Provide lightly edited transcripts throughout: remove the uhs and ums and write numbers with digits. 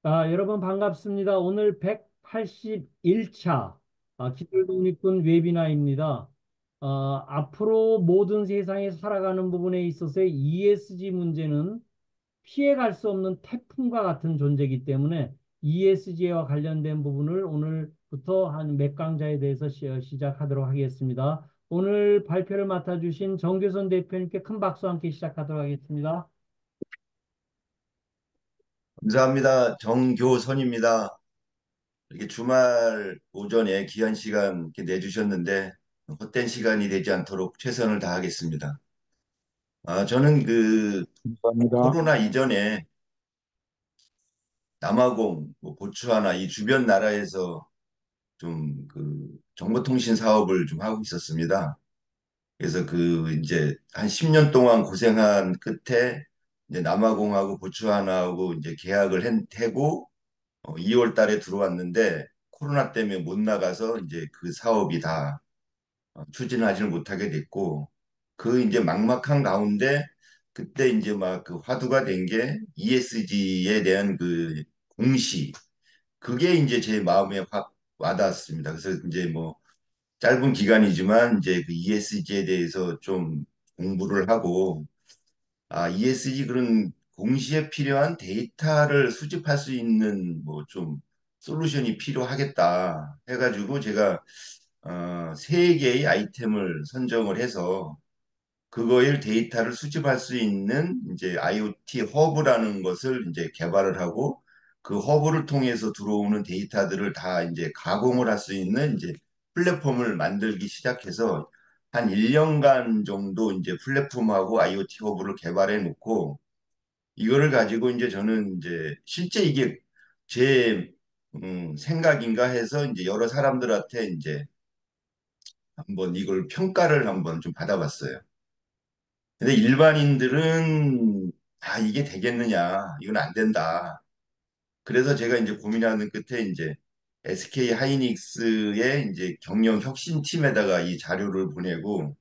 여러분 반갑습니다. 오늘 181차 기술 독립군 웨비나입니다. 앞으로 모든 세상에 살아가는 부분에 있어서의 ESG 문제는 피해갈 수 없는 태풍과 같은 존재이기 때문에 ESG와 관련된 부분을 오늘부터 한 몇 강좌에 대해서 시작하도록 하겠습니다. 오늘 발표를 맡아주신 정교선 대표님께 큰 박수와 함께 시작하도록 하겠습니다. 감사합니다. 정교선입니다. 이렇게 주말 오전에 귀한 시간 이렇게 내주셨는데 헛된 시간이 되지 않도록 최선을 다하겠습니다. 저는 감사합니다. 코로나 이전에 남아공, 보츠와나 이 주변 나라에서 좀 정보통신 사업을 좀 하고 있었습니다. 그래서 이제 한 10년 동안 고생한 끝에 이제 남아공하고 보츠와나하고 이제 계약을 하고 2월 달에 들어왔는데 코로나 때문에 못 나가서 이제 그 사업이 다 추진하지는 못하게 됐고 그 이제 막막한 가운데 그때 이제 막 그 화두가 된 게 ESG에 대한 그 공시 그게 이제 제 마음에 확 와닿았습니다. 그래서 이제 뭐 짧은 기간이지만 이제 그 ESG에 대해서 좀 공부를 하고 ESG 그런 공시에 필요한 데이터를 수집할 수 있는 뭐 좀 솔루션이 필요하겠다 해가지고 제가 세 개의 아이템을 선정을 해서 그거의 데이터를 수집할 수 있는 이제 IoT 허브라는 것을 이제 개발을 하고 그 허브를 통해서 들어오는 데이터들을 다 이제 가공을 할 수 있는 이제 플랫폼을 만들기 시작해서 한 1년간 정도 이제 플랫폼하고 IoT 허브를 개발해 놓고 이거를 가지고 이제 저는 이제 실제 이게 제 생각인가 해서 이제 여러 사람들한테 이제 한번 이걸 평가를 한번 좀 받아봤어요. 근데 일반인들은 이게 되겠느냐, 이건 안 된다. 그래서 제가 이제 고민하는 끝에 이제 SK 하이닉스의 이제 경영 혁신팀에다가 이 자료를 보내고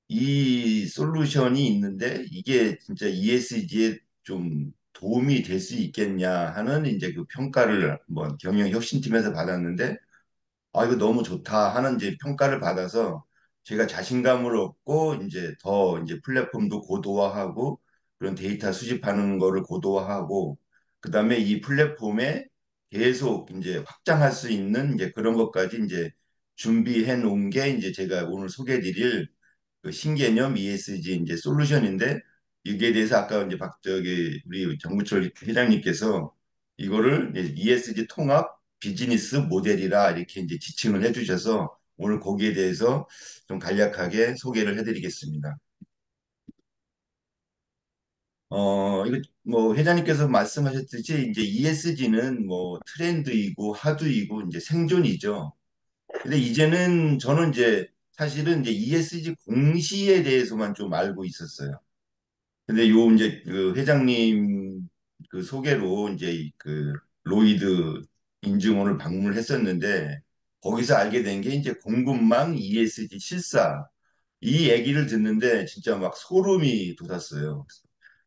이 솔루션이 있는데 이게 진짜 ESG에 좀 도움이 될 수 있겠냐 하는 이제 그 평가를 한번 경영 혁신팀에서 받았는데 이거 너무 좋다 하는 이제 평가를 받아서 제가 자신감을 얻고 이제 더 이제 플랫폼도 고도화하고 그런 데이터 수집하는 거를 고도화하고 그다음에 이 플랫폼에 계속 이제 확장할 수 있는 이제 그런 것까지 이제 준비해 놓은 게 이제 제가 오늘 소개해 드릴 그 신개념 ESG 이제 솔루션인데 이게 대해서 아까 이제 우리 정부철 회장님께서 이거를 이제 ESG 통합 비즈니스 모델이라 이렇게 이제 지칭을 해주셔서 오늘 거기에 대해서 좀 간략하게 소개를 해드리겠습니다. 이거 뭐 회장님께서 말씀하셨듯이 이제 ESG는 뭐 트렌드이고 하두이고 이제 생존이죠. 근데 이제는 저는 이제 사실은 이제 ESG 공시에 대해서만 좀 알고 있었어요. 근데 요 이제 그 회장님 그 소개로 이제 그 로이드 인증원을 방문을 했었는데 거기서 알게 된 게 이제 공급망 ESG 실사 이 얘기를 듣는데 진짜 막 소름이 돋았어요.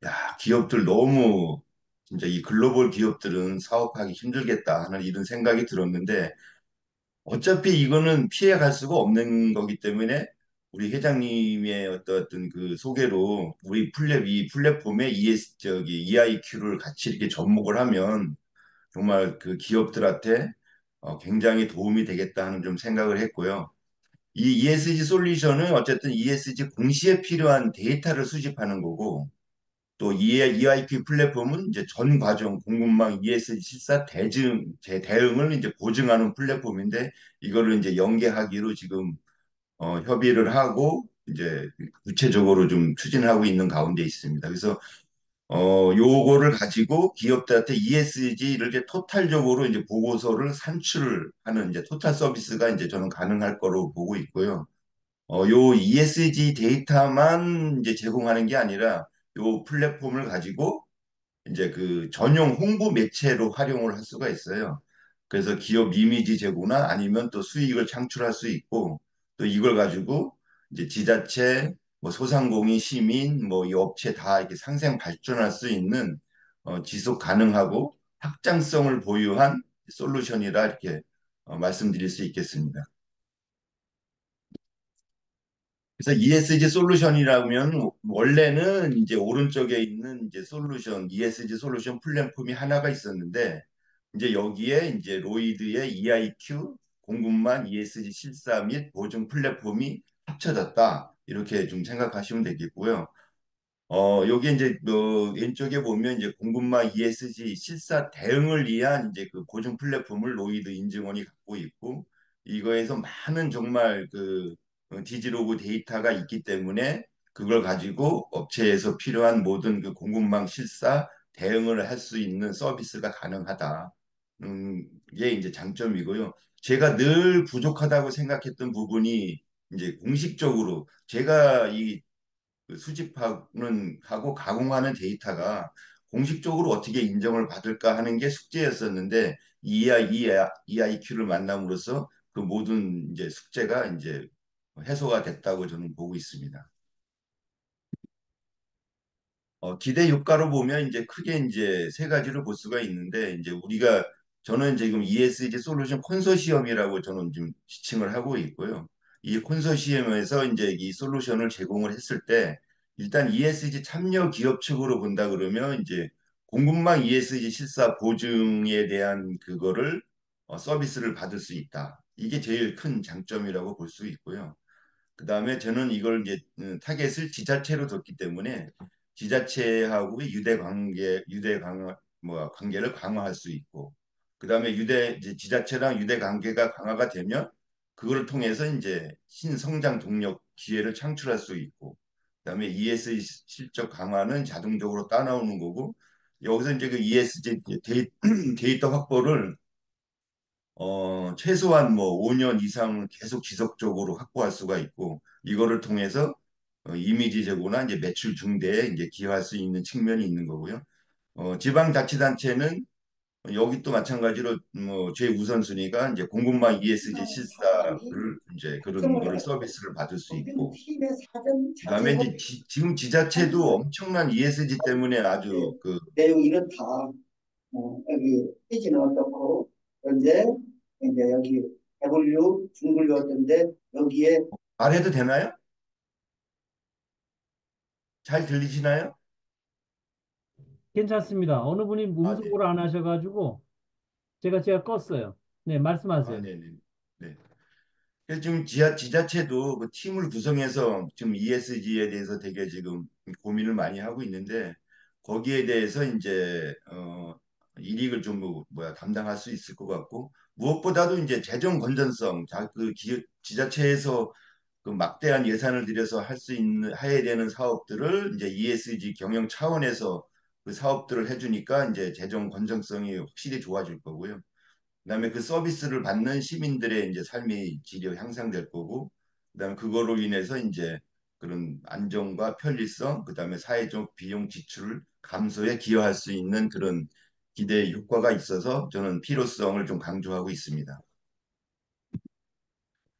야, 기업들 너무 진짜 이 글로벌 기업들은 사업하기 힘들겠다 하는 이런 생각이 들었는데 어차피 이거는 피해갈 수가 없는 거기 때문에 우리 회장님의 어떤 그 소개로 이 플랫폼에 EIQ를 같이 이렇게 접목을 하면 정말 그 기업들한테 굉장히 도움이 되겠다 하는 좀 생각을 했고요. 이 ESG 솔루션은 어쨌든 ESG 공시에 필요한 데이터를 수집하는 거고 또 EIQ 플랫폼은 이제 전 과정 공급망 ESG 실사 대응을 이제 보증하는 플랫폼인데 이거를 이제 연계하기로 지금 협의를 하고 이제 구체적으로 좀 추진하고 있는 가운데 있습니다. 그래서 요거를 가지고 기업들한테 ESG를 이제 토탈적으로 이제 보고서를 산출을 하는 이제 토탈 서비스가 이제 저는 가능할 거로 보고 있고요. 요 ESG 데이터만 이제 제공하는 게 아니라 요 플랫폼을 가지고 이제 그 전용 홍보 매체로 활용을 할 수가 있어요. 그래서 기업 이미지 제고나 아니면 또 수익을 창출할 수 있고 또 이걸 가지고 이제 지자체, 뭐 소상공인, 시민, 뭐 이 업체 다 이렇게 상생 발전할 수 있는 지속 가능하고 확장성을 보유한 솔루션이라 이렇게 말씀드릴 수 있겠습니다. 그래서 ESG 솔루션이라면 원래는 이제 오른쪽에 있는 이제 솔루션, ESG 솔루션 플랫폼이 하나가 있었는데 이제 여기에 이제 로이드의 EIQ 공급망 ESG 실사 및 보증 플랫폼이 합쳐졌다. 이렇게 좀 생각하시면 되겠고요. 여기 이제 왼쪽에 보면 이제 공급망 ESG 실사 대응을 위한 이제 그 보증 플랫폼을 로이드 인증원이 갖고 있고 이거에서 많은 정말 그 디지로그 데이터가 있기 때문에 그걸 가지고 업체에서 필요한 모든 그 공급망 실사 대응을 할 수 있는 서비스가 가능하다. 게 이제 장점이고요. 제가 늘 부족하다고 생각했던 부분이 이제 공식적으로 제가 그 수집하는 하고 가공하는 데이터가 공식적으로 어떻게 인정을 받을까 하는 게 숙제였었는데 EIQ를 만남으로써 그 모든 이제 숙제가 이제 해소가 됐다고 저는 보고 있습니다. 기대 효과로 보면 이제 크게 이제 세 가지로 볼 수가 있는데 이제 우리가 저는 지금 ESG 솔루션 콘소시엄이라고 저는 지금 지칭을 하고 있고요. 이 콘소시엄에서 이제 이 솔루션을 제공을 했을 때 일단 ESG 참여 기업 측으로 본다 그러면 이제 공급망 ESG 실사 보증에 대한 그거를 서비스를 받을 수 있다. 이게 제일 큰 장점이라고 볼 수 있고요. 그다음에 저는 이걸 이제 타겟을 지자체로 뒀기 때문에 지자체하고의 유대 강화 뭐 관계를 강화할 수 있고 그다음에 이제 지자체랑 유대 관계가 강화가 되면 그걸 통해서 이제 신성장 동력 기회를 창출할 수 있고 그다음에 ESG 실적 강화는 자동적으로 따라오는 거고 여기서 이제 그 ESG 데이터 확보를 최소한 뭐 5년 이상 계속 지속적으로 확보할 수가 있고 이거를 통해서 이미지 제고나 이제 매출 증대에 이제 기여할 수 있는 측면이 있는 거고요. 지방자치단체는 여기 또 마찬가지로 뭐 최우선순위가 이제 공급망 ESG 사장이 실사를 이제 그런 걱정을 거를 해요. 서비스를 받을 수 모든 있고 팀의 사전 그다음에 자체가 이제 지금 지자체도 엄청난 ESG 때문에 아주 그 내용 이렇다. 여기 페이지는 어떻고 현재 이제 여기 배분류, 중분류 어떤데 여기에 말해도 되나요? 잘 들리시나요? 괜찮습니다. 어느 분이 아, 네. 음성으로 안 하셔가지고 제가 껐어요. 네, 아, 말씀하세요. 네네. 네. 그래서 지금 지자체도 그 팀을 구성해서 지금 ESG에 대해서 되게 지금 고민을 많이 하고 있는데 거기에 대해서 이제 이익을 좀 뭐야 담당할 수 있을 것 같고 무엇보다도 이제 재정 건전성, 그 지자체에서 그 막대한 예산을 들여서 할 수 있는 해야 되는 사업들을 이제 ESG 경영 차원에서 그 사업들을 해주니까 이제 재정 건전성이 확실히 좋아질 거고요. 그다음에 그 서비스를 받는 시민들의 이제 삶의 질이 향상될 거고, 그다음에 그거로 인해서 이제 그런 안정과 편리성, 그다음에 사회적 비용 지출 감소에 기여할 수 있는 그런 기대 효과가 있어서 저는 필요성을 좀 강조하고 있습니다.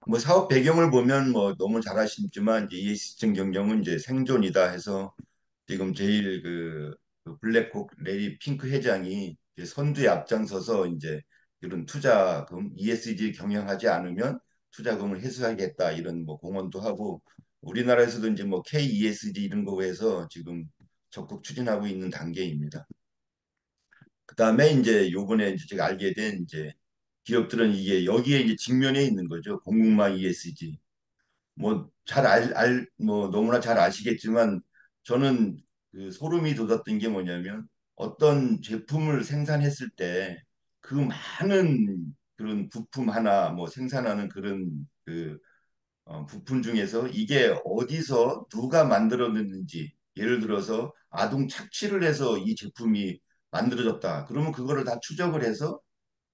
뭐 사업 배경을 보면 뭐 너무 잘 아시지만 이제 ESG 경영은 이제 생존이다 해서 지금 제일 그 블랙콕 레리 핑크 회장이 이제 선두에 앞장서서 이제 이런 투자금 ESG 경영하지 않으면 투자금을 회수하겠다 이런 뭐 공언도 하고 우리나라에서도 이제 뭐 KESG 이런 거에서 지금 적극 추진하고 있는 단계입니다. 그다음에 이제 요번에 이제 제가 알게 된 이제 기업들은 이게 여기에 이제 직면해 있는 거죠. 공급망 ESG. 뭐 뭐 너무나 잘 아시겠지만 저는 그 소름이 돋았던 게 뭐냐면 어떤 제품을 생산했을 때 그 많은 그런 부품 하나 뭐 생산하는 그런 부품 중에서 이게 어디서 누가 만들어냈는지 예를 들어서 아동 착취를 해서 이 제품이 만들어졌다. 그러면 그거를 다 추적을 해서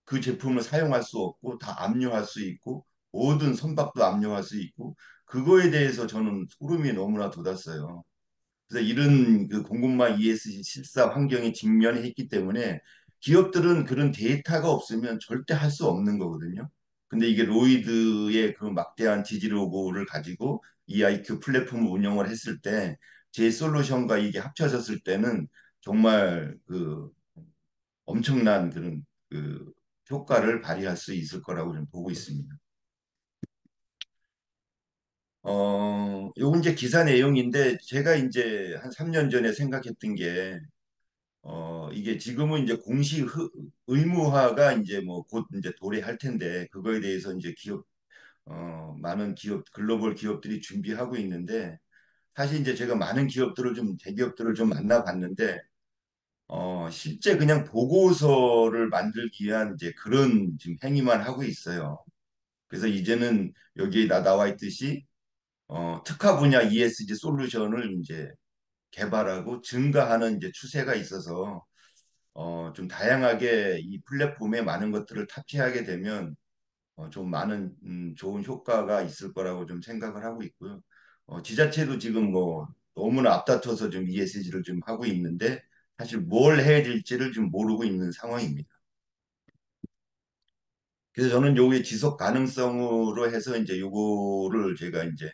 그 제품을 사용할 수 없고 다 압류할 수 있고 모든 선박도 압류할 수 있고 그거에 대해서 저는 소름이 너무나 돋았어요. 그래서 이런 그 공급망 ESG 실사 환경에 직면했기 때문에 기업들은 그런 데이터가 없으면 절대 할 수 없는 거거든요. 근데 이게 로이드의 그 막대한 지지로고를 가지고 EIQ 플랫폼을 운영을 했을 때 제 솔루션과 이게 합쳐졌을 때는 정말 엄청난 그런 효과를 발휘할 수 있을 거라고 좀 보고 있습니다. 요건 이제 기사 내용인데 제가 이제 한 3년 전에 생각했던 게 이게 지금은 이제 의무화가 이제 뭐 곧 이제 도래할 텐데 그거에 대해서 이제 많은 글로벌 기업들이 준비하고 있는데 사실 이제 제가 많은 대기업들을 좀 만나봤는데 실제 그냥 보고서를 만들기 위한 이제 그런 지금 행위만 하고 있어요. 그래서 이제는 여기에 나와 있듯이 특화 분야 ESG 솔루션을 이제 개발하고 증가하는 이제 추세가 있어서 좀 다양하게 이 플랫폼에 많은 것들을 탑재하게 되면 좀 많은 좋은 효과가 있을 거라고 좀 생각을 하고 있고요. 지자체도 지금 뭐 너무나 앞다퉈서 좀 ESG를 좀 하고 있는데 사실 뭘 해야 될지를 좀 모르고 있는 상황입니다. 그래서 저는 요게 지속 가능성으로 해서 이제 요거를 제가 이제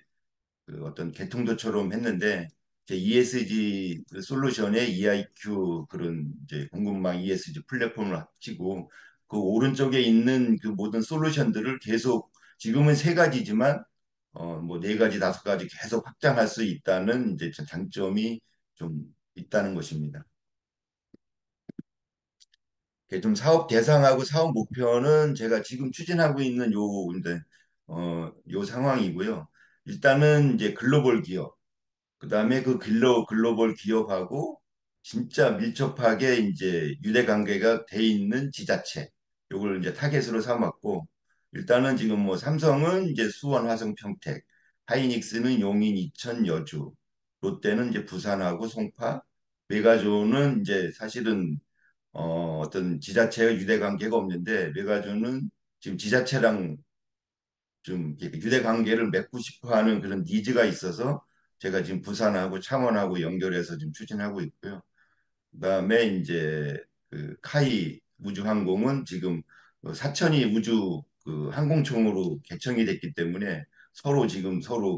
그 어떤 개통도처럼 했는데 이제 ESG 그 솔루션에 EIQ 그런 이제 공급망 ESG 플랫폼을 합치고 그 오른쪽에 있는 그 모든 솔루션들을 계속 지금은 세 가지지만 뭐 네 가지 다섯 가지 계속 확장할 수 있다는 이제 장점이 좀 있다는 것입니다. 좀 사업 대상하고 사업 목표는 제가 지금 추진하고 있는 이제 요 상황이고요. 일단은 이제 글로벌 기업 그다음에 그 글로벌 기업하고 진짜 밀접하게 이제 유대 관계가 돼 있는 지자체 요걸 이제 타겟으로 삼았고 일단은 지금 뭐 삼성은 이제 수원 화성 평택 하이닉스는 용인 이천 여주 롯데는 이제 부산하고 송파 메가존은 이제 사실은 어떤 지자체가 유대 관계가 없는데 메가존은 지금 지자체랑 좀 이렇게 유대 관계를 맺고 싶어 하는 그런 니즈가 있어서 제가 지금 부산하고 창원하고 연결해서 지금 추진하고 있고요. 그다음에 이제 그 카이 우주항공은 지금 사천이 우주 그 항공청으로 개청이 됐기 때문에 서로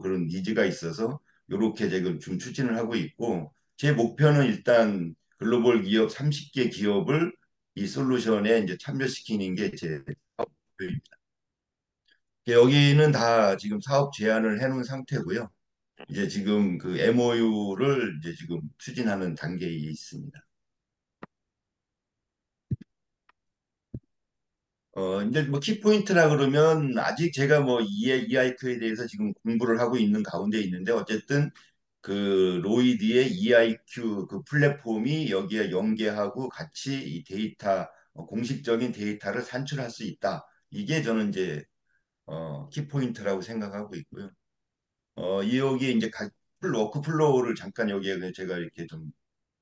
그런 니즈가 있어서 이렇게 지금 좀 추진을 하고 있고 제 목표는 일단 글로벌 기업 30개 기업을 이 솔루션에 이제 참여시키는 게 제 목표입니다. 여기는 다 지금 사업 제안을 해놓은 상태고요. 이제 지금 그 MOU를 이제 지금 추진하는 단계에 있습니다. 이제 뭐 키포인트라 그러면 아직 제가 뭐 EIQ에 대해서 지금 공부를 하고 있는 가운데 있는데 어쨌든 그 로이드의 EIQ 그 플랫폼이 여기에 연계하고 같이 이 공식적인 데이터를 산출할 수 있다. 이게 저는 이제 키포인트라고 생각하고 있고요. 이 여기 이제 워크플로우를 잠깐 여기에 제가 이렇게 좀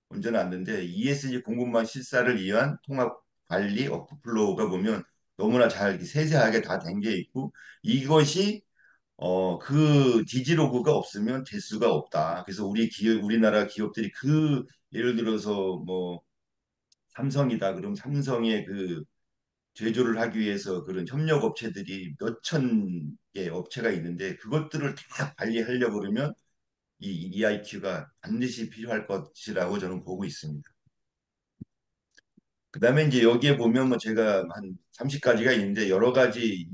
얹어놨는데 ESG 공급망 실사를 위한 통합 관리 워크플로우가 보면 너무나 잘 이렇게 세세하게 다 된 게 있고 이것이 그 디지로그가 없으면 될 수가 없다. 그래서 우리나라 기업들이 예를 들어서 뭐 삼성이다. 그럼 삼성의 그 제조를 하기 위해서 그런 협력 업체들이 몇천 개 업체가 있는데 그것들을 다 관리하려고 그러면 이 EIQ가 반드시 필요할 것이라고 저는 보고 있습니다. 그다음에 이제 여기에 보면 뭐 제가 한 30가지가 있는데 여러 가지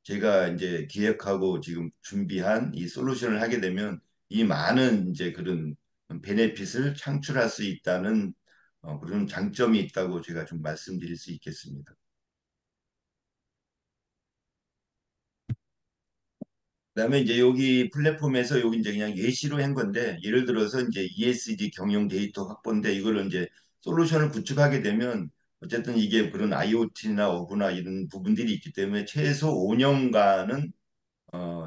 제가 이제 기획하고 지금 준비한 이 솔루션을 하게 되면 이 많은 이제 그런 베네핏을 창출할 수 있다는 그런 장점이 있다고 제가 좀 말씀드릴 수 있겠습니다. 그다음에 이제 여기 플랫폼에서 여기 이제 그냥 예시로 한 건데 예를 들어서 이제 ESG 경영 데이터 확보인데 이거를 이제 솔루션을 구축하게 되면 어쨌든 이게 그런 IoT나 어구나 이런 부분들이 있기 때문에 최소 5년간은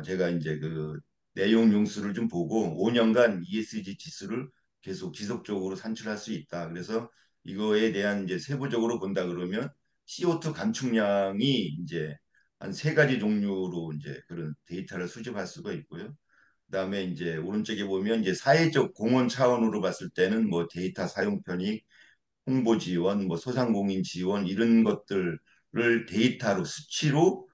제가 이제 그 내용 용수를 좀 보고 5년간 ESG 지수를 계속 지속적으로 산출할 수 있다. 그래서 이거에 대한 이제 세부적으로 본다 그러면 CO2 감축량이 이제 한 세 가지 종류로 이제 그런 데이터를 수집할 수가 있고요. 그다음에 이제 오른쪽에 보면 이제 사회적 공헌 차원으로 봤을 때는 뭐 데이터 사용 편익, 홍보 지원, 뭐 소상공인 지원 이런 것들을 데이터로 수치로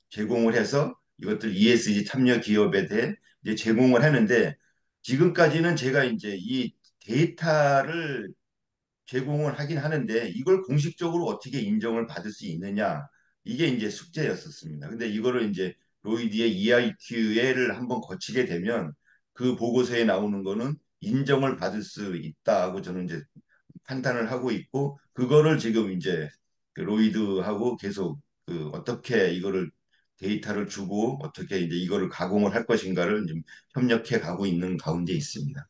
제공을 해서 이것들 ESG 참여 기업에 대해 이제 제공을 하는데 지금까지는 제가 이제 이 데이터를 제공을 하긴 하는데 이걸 공식적으로 어떻게 인정을 받을 수 있느냐 이게 이제 숙제였었습니다. 근데 이거를 이제 로이드의 EIQ를 한번 거치게 되면 그 보고서에 나오는 거는 인정을 받을 수 있다고 저는 이제 판단을 하고 있고 그거를 지금 이제 그 로이드하고 계속 그 어떻게 이거를 데이터를 주고 어떻게 이제 이거를 가공을 할 것인가를 좀 협력해 가고 있는 가운데 있습니다.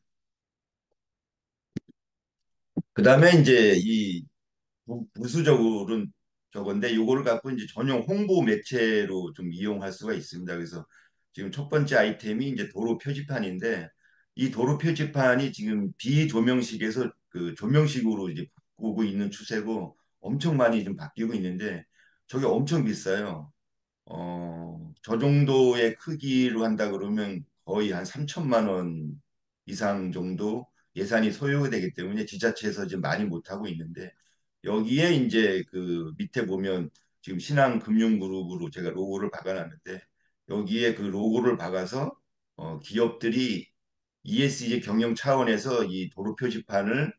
그다음에 이제 이 부수적으로는 저건데 요거를 갖고 이제 전용 홍보 매체로 좀 이용할 수가 있습니다. 그래서 지금 첫 번째 아이템이 이제 도로 표지판인데 이 도로 표지판이 지금 비조명식에서 그 조명식으로 이제 바꾸고 있는 추세고 엄청 많이 좀 바뀌고 있는데 저게 엄청 비싸요. 저 정도의 크기로 한다 그러면 거의 한 3천만 원 이상 정도 예산이 소요되기 때문에 지자체에서 지금 많이 못하고 있는데 여기에 이제 그 밑에 보면 지금 신한금융그룹으로 제가 로고를 박아놨는데 여기에 그 로고를 박아서 기업들이 ESG 경영 차원에서 이 도로 표지판을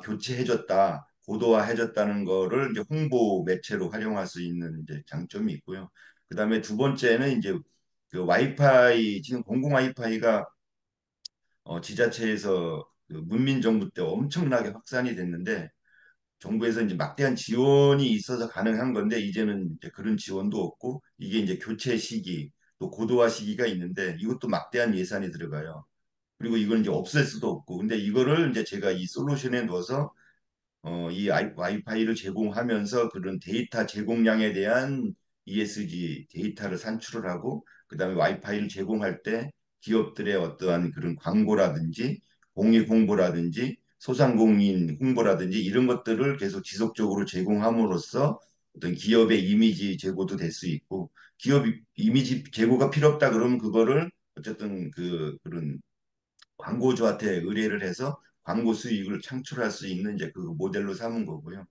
교체해줬다, 고도화해줬다는 거를 이제 홍보 매체로 활용할 수 있는 이제 장점이 있고요. 그다음에 두 번째는 이제 그 와이파이 지금 공공 와이파이가 지자체에서 그 문민정부 때 엄청나게 확산이 됐는데 정부에서 이제 막대한 지원이 있어서 가능한 건데 이제는 이제 그런 지원도 없고 이게 이제 교체 시기 또 고도화 시기가 있는데 이것도 막대한 예산이 들어가요. 그리고 이걸 이제 없앨 수도 없고 근데 이거를 이제 제가 이 솔루션에 넣어서 이 와이파이를 제공하면서 그런 데이터 제공량에 대한 ESG 데이터를 산출을 하고 그다음에 와이파이를 제공할 때 기업들의 어떠한 그런 광고라든지 공익 홍보라든지 소상공인 홍보라든지 이런 것들을 계속 지속적으로 제공함으로써 어떤 기업의 이미지 제고도 될 수 있고 기업 이미지 제고가 필요 없다 그러면 그거를 어쨌든 그런 광고주한테 의뢰를 해서 광고 수익을 창출할 수 있는 이제 그 모델로 삼은 거고요.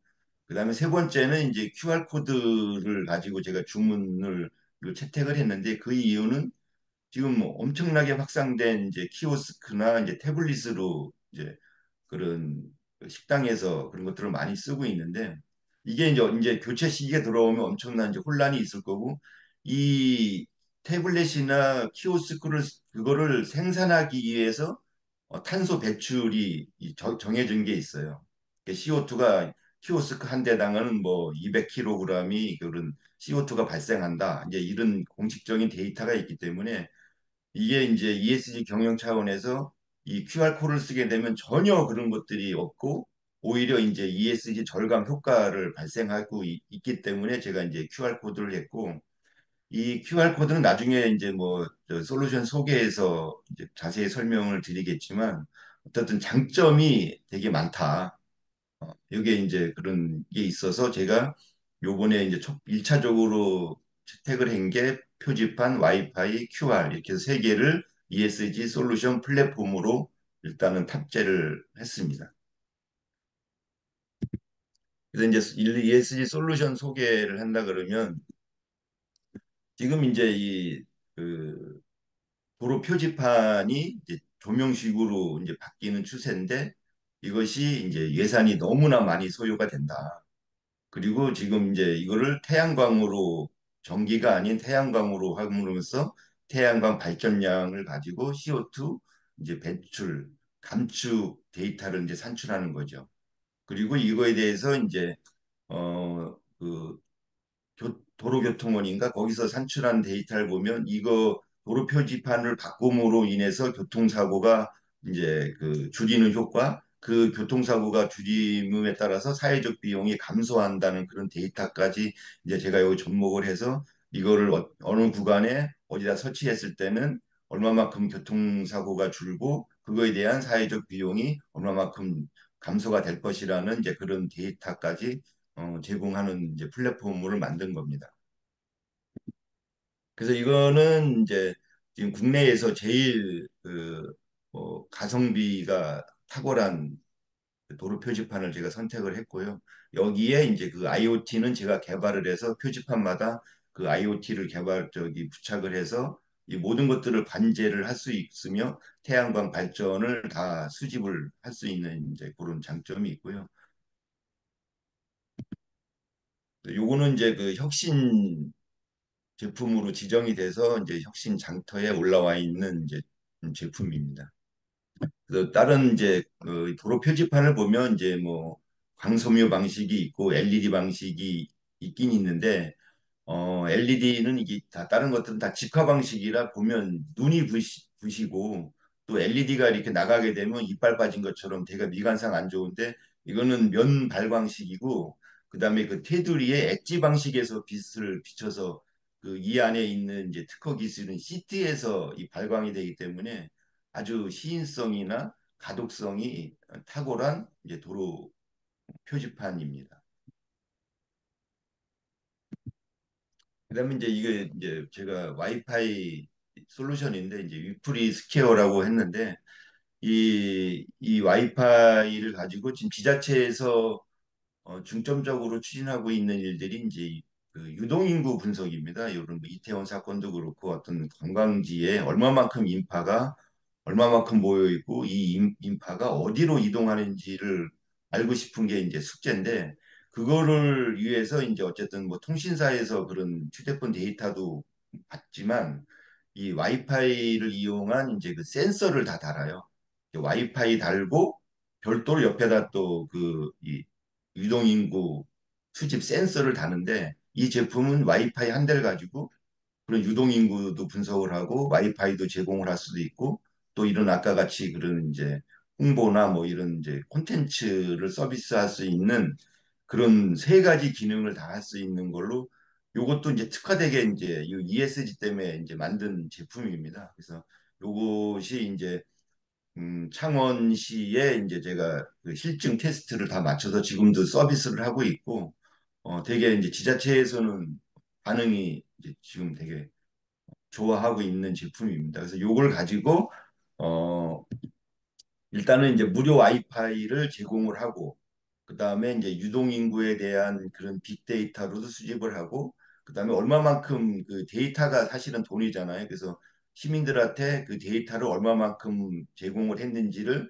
그다음에 세 번째는 이제 QR 코드를 가지고 제가 주문을 채택을 했는데 그 이유는 지금 뭐 엄청나게 확산된 이제 키오스크나 이제 태블릿으로 이제 그런 식당에서 그런 것들을 많이 쓰고 있는데 이게 이제 교체 시기에 들어오면 엄청난 이제 혼란이 있을 거고 이 태블릿이나 키오스크를 그거를 생산하기 위해서 탄소 배출이 정해진 게 있어요. CO2가 키오스크 한 대당은 뭐 200kg이 그런 CO2가 발생한다. 이제 이런 공식적인 데이터가 있기 때문에 이게 이제 ESG 경영 차원에서 이 QR코드를 쓰게 되면 전혀 그런 것들이 없고 오히려 이제 ESG 절감 효과를 발생하고 있기 때문에 제가 이제 QR코드를 했고 이 QR코드는 나중에 이제 뭐저 솔루션 소개에서 이제 자세히 설명을 드리겠지만 어쨌든 장점이 되게 많다. 이게 이제 그런 게 있어서 제가 요번에 이제 첫 1차적으로 채택을 한 게 표지판, 와이파이, QR 이렇게 해서 세 개를 ESG 솔루션 플랫폼으로 일단은 탑재를 했습니다. 그래서 이제 ESG 솔루션 소개를 한다 그러면 지금 이제 이그 도로 표지판이 이제 조명식으로 이제 바뀌는 추세인데 이것이 이제 예산이 너무나 많이 소요가 된다. 그리고 지금 이제 이거를 태양광으로 전기가 아닌 태양광으로 함으로써 태양광 발전량을 가지고 CO2 이제 배출, 감축 데이터를 이제 산출하는 거죠. 그리고 이거에 대해서 이제 그 도로교통원인가 거기서 산출한 데이터를 보면 이거 도로 표지판을 바꿈으로 인해서 교통사고가 이제 그 줄이는 효과, 그 교통사고가 줄임에 따라서 사회적 비용이 감소한다는 그런 데이터까지 이제 제가 여기 접목을 해서 이거를 어느 구간에 어디다 설치했을 때는 얼마만큼 교통사고가 줄고 그거에 대한 사회적 비용이 얼마만큼 감소가 될 것이라는 이제 그런 데이터까지 제공하는 이제 플랫폼을 만든 겁니다. 그래서 이거는 이제 지금 국내에서 제일 가성비가 탁월한 그 도로 표지판을 제가 선택을 했고요. 여기에 이제 그 IoT는 제가 개발을 해서 표지판마다 그 IoT를 부착을 해서 이 모든 것들을 관제를 할 수 있으며 태양광 발전을 다 수집을 할 수 있는 이제 그런 장점이 있고요. 요거는 이제 그 혁신 제품으로 지정이 돼서 이제 혁신 장터에 올라와 있는 이제 제품입니다. 그래서 다른 이제 그 도로 표지판을 보면 이제 뭐 광섬유 방식이 있고 LED 방식이 있긴 있는데 LED는 이게 다 다른 것들은 다 직화 방식이라 보면 눈이 부시고 또 LED가 이렇게 나가게 되면 이빨 빠진 것처럼 되게 미관상 안 좋은데 이거는 면 발광식이고 그다음에 그 테두리에 엣지 방식에서 빛을 비춰서 그 이 안에 있는 이제 특허 기술은 시트에서 이 발광이 되기 때문에 아주 시인성이나 가독성이 탁월한 이제 도로 표지판입니다. 그다음에 이제 이게 이제 제가 와이파이 솔루션인데 이제 위프리 스퀘어라고 했는데 이 와이파이를 가지고 지금 지자체에서 중점적으로 추진하고 있는 일들이 이제 그 유동인구 분석입니다. 이런 뭐 이태원 사건도 그렇고 어떤 관광지에 얼마만큼 인파가 얼마만큼 모여 있고 이 인파가 어디로 이동하는지를 알고 싶은 게 이제 숙제인데 그거를 위해서 이제 어쨌든 뭐 통신사에서 그런 휴대폰 데이터도 받지만 이 와이파이를 이용한 이제 그 센서를 다 달아요. 와이파이 달고 별도로 옆에다 또 그 이 유동인구 수집 센서를 다는데 이 제품은 와이파이 한 대를 가지고 그런 유동인구도 분석을 하고 와이파이도 제공을 할 수도 있고 또 이런 아까 같이 그런 이제 홍보나 뭐 이런 이제 콘텐츠를 서비스할 수 있는 그런 세 가지 기능을 다 할 수 있는 걸로 요것도 이제 특화되게 이제 이 ESG 때문에 이제 만든 제품입니다. 그래서 요것이 이제 창원시에 이제 제가 그 실증 테스트를 다 마쳐서 지금도 서비스를 하고 있고 되게 이제 지자체에서는 반응이 이제 지금 되게 좋아하고 있는 제품입니다. 그래서 요걸 가지고 어 일단은 이제 무료 와이파이를 제공을 하고 그다음에 이제 유동인구에 대한 그런 빅데이터로도 수집을 하고 그다음에 얼마만큼 그 데이터가 사실은 돈이잖아요. 그래서 시민들한테 그 데이터를 얼마만큼 제공을 했는지를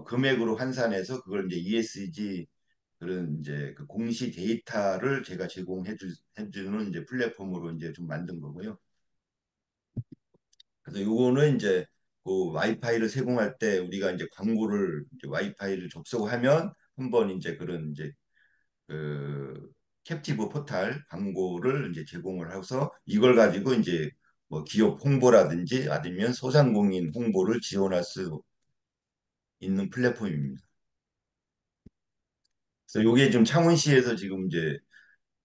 금액으로 환산해서 그걸 이제 ESG 그런 이제 그 공시 데이터를 제가 해주는 이제 플랫폼으로 이제 좀 만든 거고요. 그래서 요거는 이제 그 와이파이를 제공할 때 우리가 이제 광고를 이제 와이파이를 접속하면 한번 이제 그런 이제 그 캡티브 포탈 광고를 이제 제공을 해서 이걸 가지고 이제 뭐 기업 홍보라든지 아니면 소상공인 홍보를 지원할 수 있는 플랫폼입니다. 그래서 요게 좀 창원시에서 지금 이제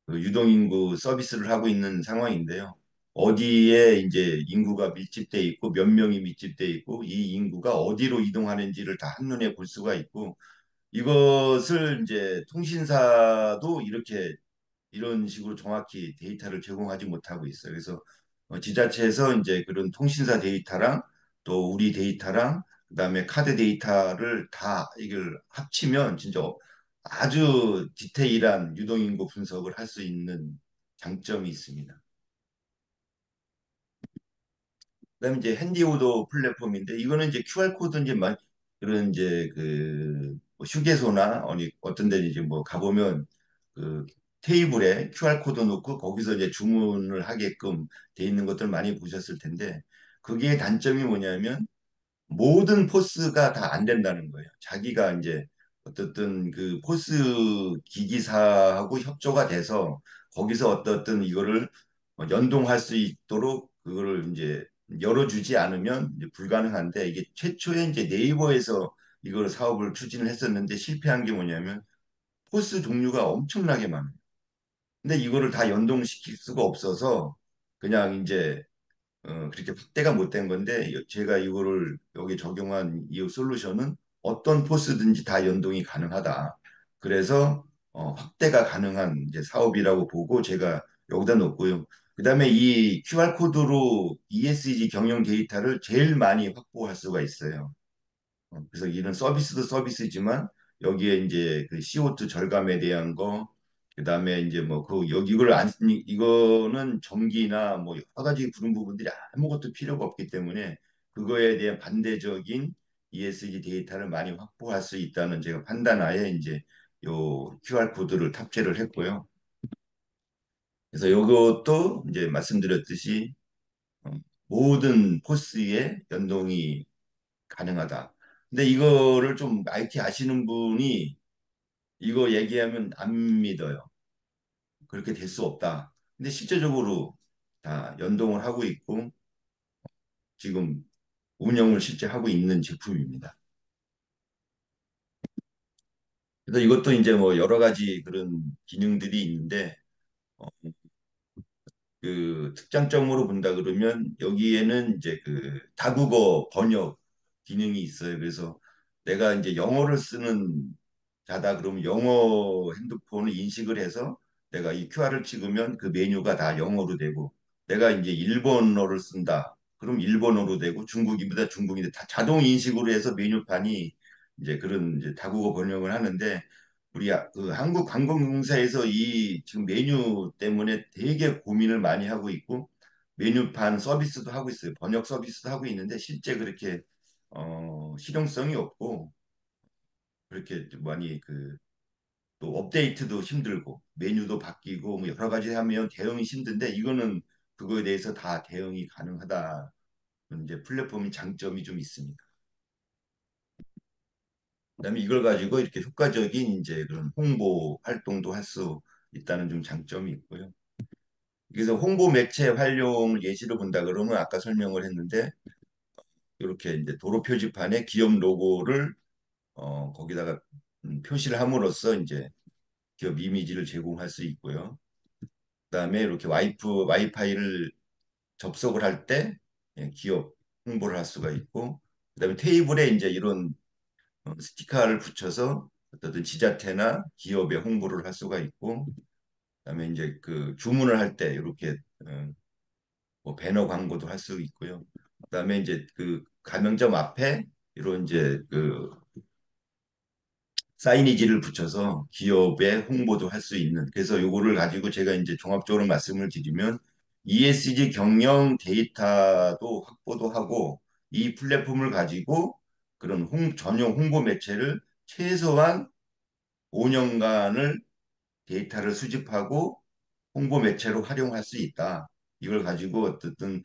그 유동인구 서비스를 하고 있는 상황인데요. 어디에 이제 인구가 밀집돼 있고 몇 명이 밀집돼 있고 이 인구가 어디로 이동하는지를 다 한눈에 볼 수가 있고 이것을 이제 통신사도 이렇게 이런 식으로 정확히 데이터를 제공하지 못하고 있어요. 그래서 지자체에서 이제 그런 통신사 데이터랑 또 우리 데이터랑 그다음에 카드 데이터를 다 이걸 합치면 진짜 아주 디테일한 유동인구 분석을 할 수 있는 장점이 있습니다. 그다음에 이제 핸디오도 플랫폼인데 이거는 이제 QR 코드 이제 막 그런 이제 그뭐 휴게소나 어디 어떤 데 이제 뭐 가보면 그 테이블에 QR 코드 놓고 거기서 이제 주문을 하게끔 돼 있는 것들 많이 보셨을 텐데 그게 단점이 뭐냐면 모든 포스가 다 안 된다는 거예요. 자기가 이제 어떻든 그 포스 기기사하고 협조가 돼서 거기서 어떻든 이거를 연동할 수 있도록 그거를 이제 열어주지 않으면 이제 불가능한데 이게 최초에 이제 네이버에서 이걸 사업을 추진을 했었는데 실패한 게 뭐냐면 포스 종류가 엄청나게 많아요. 근데 이거를 다 연동시킬 수가 없어서 그냥 이제 그렇게 확대가 못 된 건데 제가 이거를 여기 적용한 이 솔루션은 어떤 포스든지 다 연동이 가능하다. 그래서 확대가 가능한 이제 사업이라고 보고 제가 여기다 놓고요. 그다음에 이 QR 코드로 ESG 경영 데이터를 제일 많이 확보할 수가 있어요. 그래서 이런 서비스도 서비스지만 여기에 이제 그 CO2 절감에 대한 거, 그다음에 이제 뭐 그 여기 이걸 안 이거는 전기나 뭐 여러 가지 그런 부분들이 아무것도 필요가 없기 때문에 그거에 대한 반대적인 ESG 데이터를 많이 확보할 수 있다는 제가 판단하에 이제 요 QR 코드를 탑재를 했고요. 그래서 이것도 이제 말씀드렸듯이 어, 모든 포스에 연동이 가능하다. 근데 이거를 좀 IT 아시는 분이 이거 얘기하면 안 믿어요. 그렇게 될 수 없다. 근데 실제적으로 다 연동을 하고 있고 지금 운영을 실제 하고 있는 제품입니다. 그래서 이것도 이제 뭐 여러 가지 그런 기능들이 있는데 어, 그 특장점으로 본다 그러면 여기에는 이제 그 다국어 번역 기능이 있어요. 그래서 내가 이제 영어를 쓰는 자다 그러면 영어 핸드폰을 인식을 해서 내가 이 QR을 찍으면 그 메뉴가 다 영어로 되고 내가 이제 일본어를 쓴다. 그럼 일본어로 되고 중국인보다 중국인데 다 자동 인식으로 해서 메뉴판이 이제 그런 이제 다국어 번역을 하는데 우리 그 한국관광공사에서 이 지금 메뉴 때문에 되게 고민을 많이 하고 있고 메뉴판 서비스도 하고 있어요. 번역 서비스도 하고 있는데 실제 그렇게 실용성이 없고 그렇게 많이 그 또 업데이트도 힘들고 메뉴도 바뀌고 뭐 여러 가지 하면 대응이 힘든데 이거는 그거에 대해서 다 대응이 가능하다. 이제 플랫폼 장점이 좀 있습니다. 그다음에 이걸 가지고 이렇게 효과적인 이제 그런 홍보 활동도 할 수 있다는 좀 장점이 있고요. 그래서 홍보 매체 활용 예시를 본다 그러면 아까 설명을 했는데 이렇게 이제 도로 표지판에 기업 로고를 거기다가 표시를 함으로써 이제 기업 이미지를 제공할 수 있고요. 그다음에 이렇게 와이파이를 접속을 할 때 기업 홍보를 할 수가 있고 그다음에 테이블에 이제 이런 스티커를 붙여서 어떤 지자체나 기업의 홍보를 할 수가 있고 그다음에 이제 그 주문을 할 때 이렇게 뭐 배너 광고도 할 수 있고요. 그다음에 이제 그 가맹점 앞에 이런 이제 그 사이니지를 붙여서 기업의 홍보도 할 수 있는 그래서 요거를 가지고 제가 이제 종합적으로 말씀을 드리면 ESG 경영 데이터도 확보도 하고 이 플랫폼을 가지고 그런 전용 홍보 매체를 최소한 5년간을 데이터를 수집하고 홍보 매체로 활용할 수 있다. 이걸 가지고 어떻든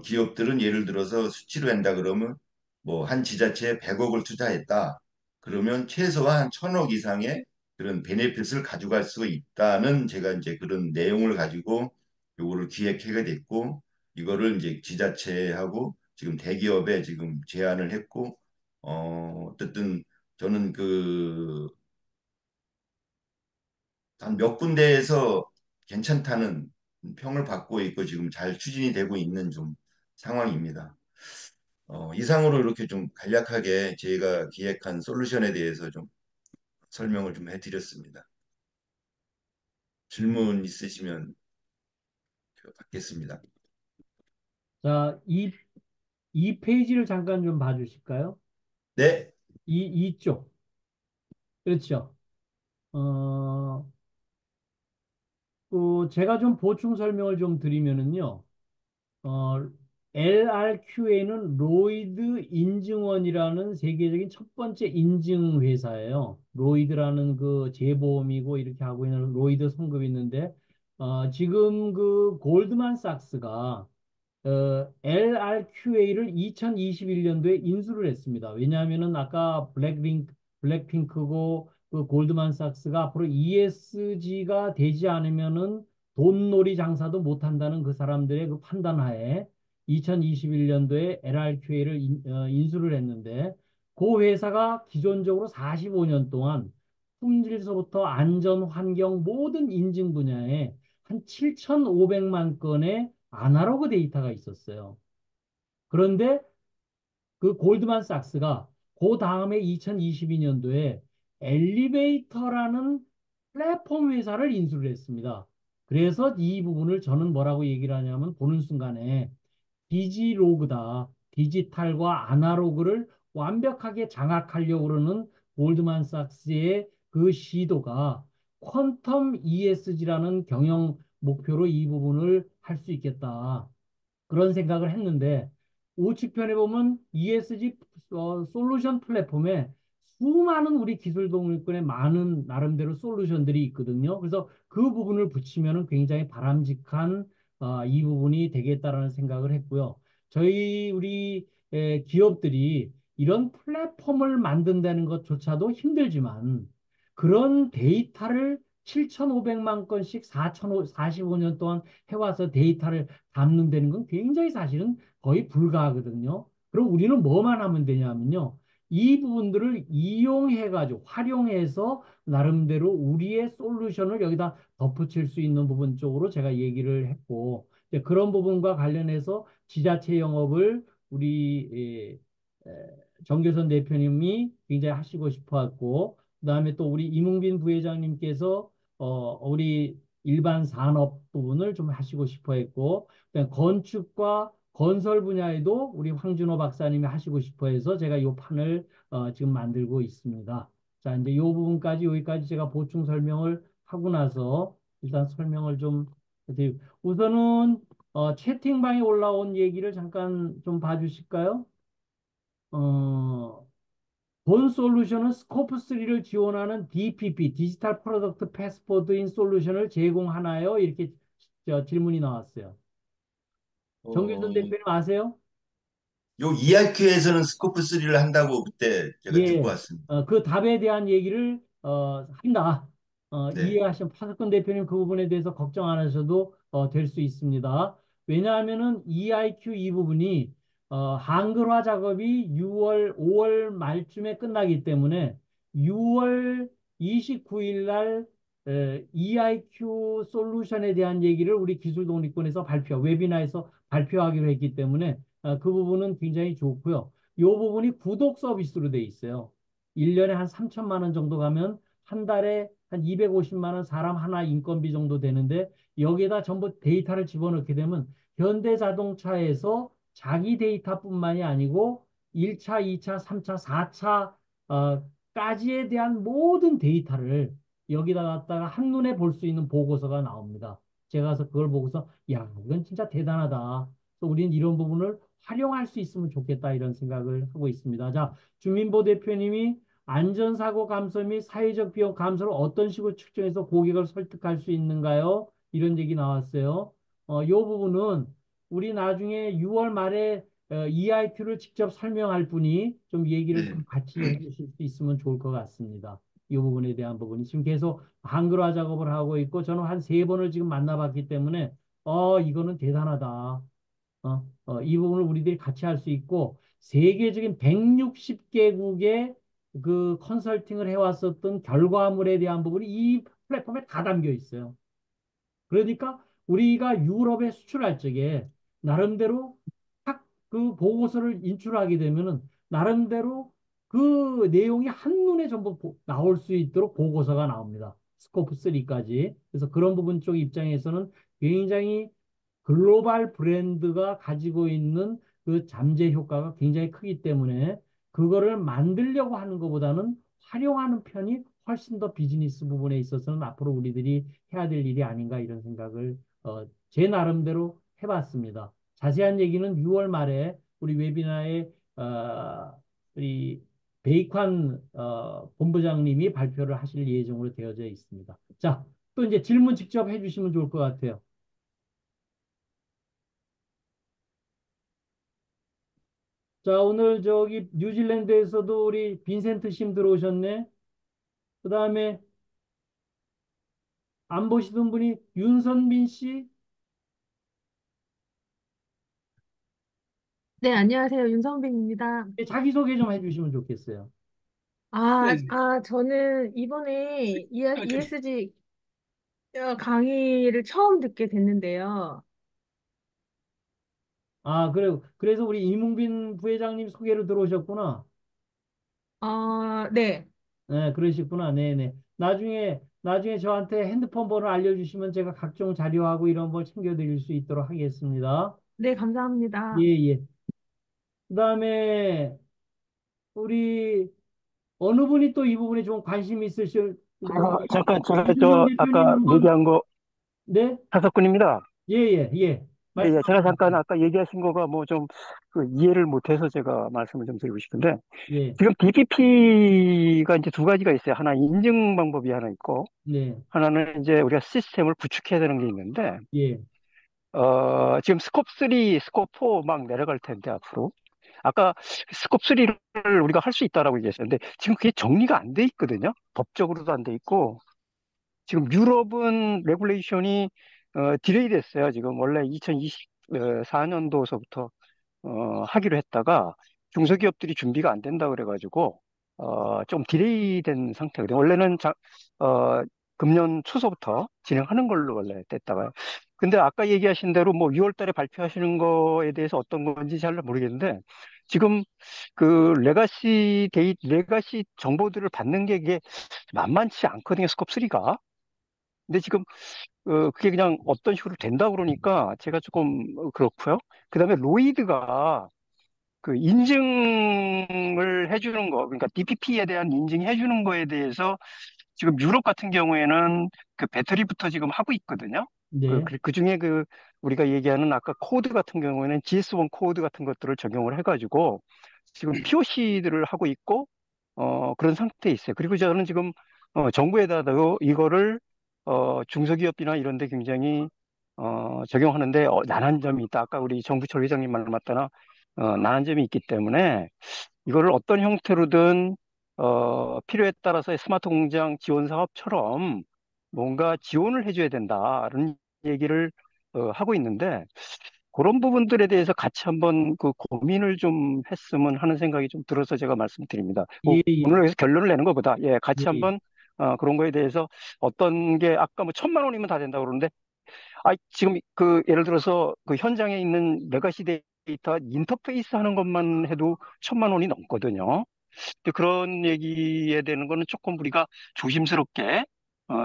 기업들은 예를 들어서 수치로 한다 그러면 뭐 한 지자체에 100억을 투자했다. 그러면 최소한 1000억 이상의 그런 베네핏을 가져갈 수 있다는 제가 이제 그런 내용을 가지고 요거를 기획하게 됐고 이거를 이제 지자체하고 지금 대기업에 지금 제안을 했고 어쨌든 저는 그 한 몇 군데에서 괜찮다는 평을 받고 있고 지금 잘 추진이 되고 있는 좀 상황입니다. 이상으로 이렇게 좀 간략하게 저희가 기획한 솔루션에 대해서 좀 설명을 좀 해드렸습니다. 질문 있으시면 받겠습니다. 자, 이 페이지를 잠깐 좀 봐주실까요? 네, 이쪽. 그렇죠. 어, 제가 좀 보충 설명을 좀 드리면은요. 어, LRQA는 로이드 인증원이라는 세계적인 첫 번째 인증 회사예요. 로이드라는 그 재보험이고 이렇게 하고 있는 로이드 성급이 있는데, 지금 그 골드만삭스가 LRQA를 2021년도에 인수를 했습니다. 왜냐하면은 아까 블랙핑크고 그 골드만삭스가 앞으로 ESG가 되지 않으면은 돈놀이 장사도 못한다는 그 사람들의 그 판단하에 2021년도에 LRQA를 인수를 했는데 그 회사가 기존적으로 45년 동안 품질서부터 안전, 환경 모든 인증 분야에 한 7,500만 건의 아날로그 데이터가 있었어요. 그런데 그 골드만삭스가 그 다음에 2022년도에 엘리베이터라는 플랫폼 회사를 인수를 했습니다. 그래서 이 부분을 저는 뭐라고 얘기를 하냐면 보는 순간에 디지로그다. 디지털과 아날로그를 완벽하게 장악하려고 그러는 골드만삭스의 그 시도가 퀀텀 ESG라는 경영 목표로 이 부분을 할 수 있겠다. 그런 생각을 했는데 우측편에 보면 ESG 솔루션 플랫폼에 수많은 우리 기술 동물권에 많은 나름대로 솔루션들이 있거든요. 그래서 그 부분을 붙이면은 굉장히 바람직한 이 부분이 되겠다라는 생각을 했고요. 저희 우리 기업들이 이런 플랫폼을 만든다는 것조차도 힘들지만 그런 데이터를 7,500만 건씩 45년 동안 해와서 데이터를 담는다는 건 굉장히 사실은 거의 불가하거든요. 그럼 우리는 뭐만 하면 되냐면요. 이 부분들을 이용해가지고 활용해서 나름대로 우리의 솔루션을 여기다 덧붙일 수 있는 부분 쪽으로 제가 얘기를 했고 이제 그런 부분과 관련해서 지자체 영업을 우리 정교선 대표님이 굉장히 하시고 싶어 했고 그다음에 또 우리 이문빈 부회장님께서 우리 일반 산업 부분을 좀 하시고 싶어 했고 그다음에 건축과 건설 분야에도 우리 황준호 박사님이 하시고 싶어 해서 제가 이 판을 지금 만들고 있습니다. 자, 이제 이 부분까지 여기까지 제가 보충 설명을 하고 나서 일단 설명을 좀 드리고 우선은 채팅방에 올라온 얘기를 잠깐 좀 봐주실까요? 어, 본 솔루션은 스코프 3를 지원하는 DPP, 디지털 프로덕트 패스포드인 솔루션을 제공하나요? 이렇게 질문이 나왔어요. 정길선 어, 대표님 아세요? 요 ERQ에서는 스코프 3를 한다고 그때 제가 듣고 예, 왔습니다. 그 답에 대한 얘기를 한다. 네. 이해하시면 파석권 대표님 그 부분에 대해서 걱정 안 하셔도 될 수 있습니다. 왜냐하면은 EIQ 이 부분이 한글화 작업이 5월 말쯤에 끝나기 때문에 6월 29일 날 EIQ 솔루션에 대한 얘기를 우리 기술독립군에서 웨비나에서 발표하기로 했기 때문에 그 부분은 굉장히 좋고요. 이 부분이 구독 서비스로 돼 있어요. 1년에 한 3천만 원 정도 가면 한 달에 한 250만 원 사람 하나 인건비 정도 되는데 여기에다 전부 데이터를 집어넣게 되면 현대자동차에서 자기 데이터뿐만이 아니고 1차, 2차, 3차, 4차 까지에 대한 모든 데이터를 여기다 갖다가 한눈에 볼 수 있는 보고서가 나옵니다. 제가 가서 그걸 보고서 야, 이건 진짜 대단하다. 그래서 우리는 이런 부분을 활용할 수 있으면 좋겠다 이런 생각을 하고 있습니다. 자, 주민보 대표님이 안전사고 감소 및 사회적 비용 감소를 어떤 식으로 측정해서 고객을 설득할 수 있는가요? 이런 얘기 나왔어요. 이 부분은 우리 나중에 6월 말에 EIQ를 직접 설명할 분이 좀 얘기를 네. 좀 같이 해주실 수 있으면 좋을 것 같습니다. 이 부분에 대한 부분이 지금 계속 한글화 작업을 하고 있고 저는 한 세 번을 지금 만나봤기 때문에 이거는 대단하다. 이 부분을 우리들이 같이 할 수 있고 세계적인 160개국의 그 컨설팅을 해왔었던 결과물에 대한 부분이 이 플랫폼에 다 담겨 있어요. 그러니까 우리가 유럽에 수출할 적에 나름대로 딱 그 보고서를 인출하게 되면은 나름대로 그 내용이 한눈에 전부 나올 수 있도록 보고서가 나옵니다. 스코프 3까지. 그래서 그런 부분 쪽 입장에서는 굉장히 글로벌 브랜드가 가지고 있는 그 잠재 효과가 굉장히 크기 때문에 그거를 만들려고 하는 것보다는 활용하는 편이 훨씬 더 비즈니스 부분에 있어서는 앞으로 우리들이 해야 될 일이 아닌가 이런 생각을 제 나름대로 해봤습니다. 자세한 얘기는 6월 말에 우리 웨비나에 우리 베이컨 본부장님이 발표를 하실 예정으로 되어져 있습니다. 자, 또 이제 질문 직접 해주시면 좋을 것 같아요. 자, 오늘 저기 뉴질랜드에서도 우리 빈센트 심 들어오셨네. 그 다음에 안 보시던 분이 윤선민 씨. 네, 안녕하세요. 윤성빈입니다. 자기소개 좀 해주시면 좋겠어요. 저는 이번에 ESG 강의를 처음 듣게 됐는데요. 그래서 우리 이문빈 부회장님 소개로 들어오셨구나. 네. 네, 그러셨구나. 네네. 나중에 저한테 핸드폰 번호 알려주시면 제가 각종 자료하고 이런 걸 챙겨드릴 수 있도록 하겠습니다. 네, 예, 감사합니다. 예. 그 다음에 우리 어느 분이 또 이 부분에 좀 관심이 있으실, 우리 잠깐, 제가 이준영 대표님 아까 한번, 얘기한 거 네? 타석군입니다. 예, 예, 예. 예, 예. 제가 말씀하세요. 잠깐 아까 얘기하신 거가 뭐 좀 그 이해를 못해서 제가 말씀을 좀 드리고 싶은데, 예, 지금 DPP가 이제 두 가지가 있어요. 하나 인증 방법이 하나 있고, 네, 하나는 이제 우리가 시스템을 구축해야 되는 게 있는데, 예, 지금 스콥 3, 스콥 4 막 내려갈 텐데, 앞으로. 아까 스콥 3를 우리가 할 수 있다라고 얘기했었는데, 지금 그게 정리가 안 돼 있거든요. 법적으로도 안 돼 있고, 지금 유럽은 레귤레이션이 딜레이 됐어요. 지금 원래 2024년도서부터 하기로 했다가 중소기업들이 준비가 안 된다 그래가지고 좀 딜레이 된 상태거든요. 원래는 어, 금년 초서부터 진행하는 걸로 원래 됐다가요. 근데 아까 얘기하신 대로 뭐 6월 달에 발표하시는 거에 대해서 어떤 건지 잘 모르겠는데, 지금 그 레가시 정보들을 받는 게 이게 만만치 않거든요. 스콥 3가. 근데 지금 그게 그냥 어떤 식으로 된다 그러니까 제가 조금 그렇고요. 그다음에 로이드가 그 인증을 해주는 거, 그러니까 DPP에 대한 인증해 주는 거에 대해서 지금 유럽 같은 경우에는 그 배터리부터 지금 하고 있거든요. 네, 그 중에 그 우리가 얘기하는 아까 코드 같은 경우에는 GS1 코드 같은 것들을 적용을 해가지고 지금 POC들을 하고 있고 그런 상태에 있어요. 그리고 저는 지금 정부에다도 이거를 중소기업이나 이런 데 굉장히 적용하는데 난한 점이 있다. 아까 우리 정부철 회장님 말 맞다나 난한 점이 있기 때문에 이거를 어떤 형태로든 필요에 따라서 스마트 공장 지원 사업처럼 뭔가 지원을 해줘야 된다는 얘기를 하고 있는데, 그런 부분들에 대해서 같이 한번 그 고민을 좀 했으면 하는 생각이 좀 들어서 제가 말씀드립니다. 예, 오늘 예, 여기서 결론을 내는 것보다 같이 예, 한번 그런 거에 대해서 어떤 게 아까 뭐 1,000만 원이면 다 된다고 그러는데, 지금 그 예를 들어서 그 현장에 있는 레가시 데이터 인터페이스 하는 것만 해도 1,000만 원이 넘거든요. 근데 그런 얘기에 대한 거는 조금 우리가 조심스럽게